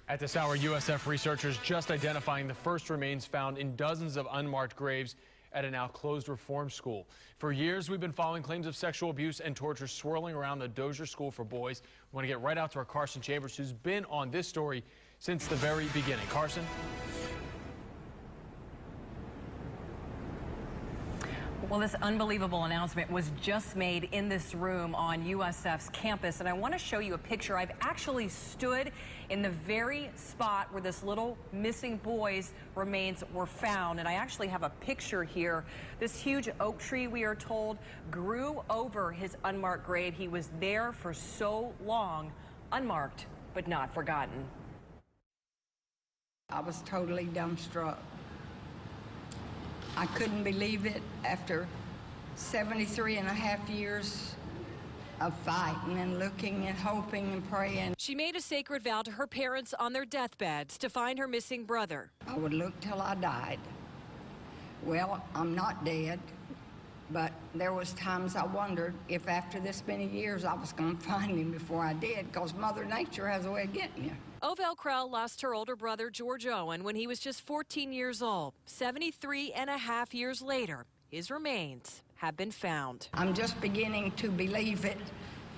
At this hour, USF researchers just identifying the first remains found in dozens of unmarked graves at a now closed reform school. For years, we've been following claims of sexual abuse and torture swirling around the Dozier School for boys. We want to get right out to our Carson Chambers, who's been on this story since the very beginning. Carson? Well, this unbelievable announcement was just made in this room on USF's campus, and I want to show you a picture. I've actually stood in the very spot where this little missing boy's remains were found, and I actually have a picture here. This huge oak tree, we are told, grew over his unmarked grave. He was there for so long, unmarked but not forgotten. I was totally dumbstruck. I couldn't believe it after 73 and a half years of fighting and looking and hoping and praying. She made a sacred vow to her parents on their deathbeds to find her missing brother. I would look till I died. Well, I'm not dead, but there was times I wondered if after this many years I was going to find him before I did, because Mother Nature has a way of getting you. Ovell Krell lost her older brother, George Owen, when he was just 14 years old. 73 and a half years later, his remains have been found. I'm just beginning to believe it.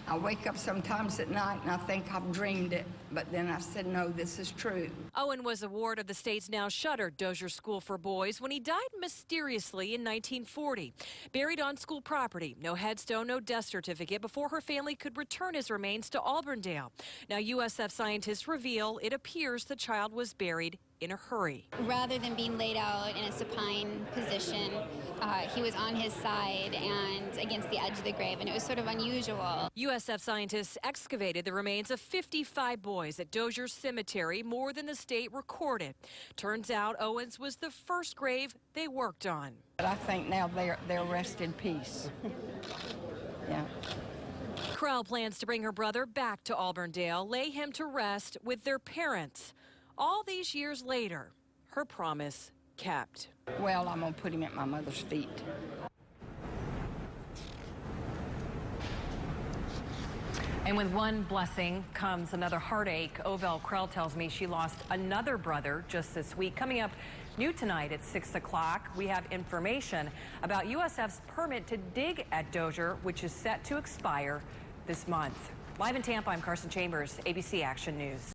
I wake up sometimes at night and I think I've dreamed it, but then I said, no, this is true. Owen was a ward of the state's now shuttered Dozier School for Boys when he died mysteriously in 1940. Buried on school property, no headstone, no death certificate before her family could return his remains to Auburndale. Now USF scientists reveal it appears the child was buried in a hurry. Rather than being laid out in a supine position, he was on his side and against the edge of the grave, and it was sort of unusual. USF scientists excavated the remains of 55 boys at Dozier Cemetery, more than the state recorded. Turns out Owens was the first grave they worked on. But I think now they're rest in peace. Yeah. Krell plans to bring her brother back to Auburndale, lay him to rest with their parents. All these years later, her promise kept. Well, I'm going to put him at my mother's feet. And with one blessing comes another heartache. Ovell Krell tells me she lost another brother just this week. Coming up new tonight at 6 o'clock, we have information about USF's permit to dig at Dozier, which is set to expire this month. Live in Tampa, I'm Carson Chambers, ABC Action News.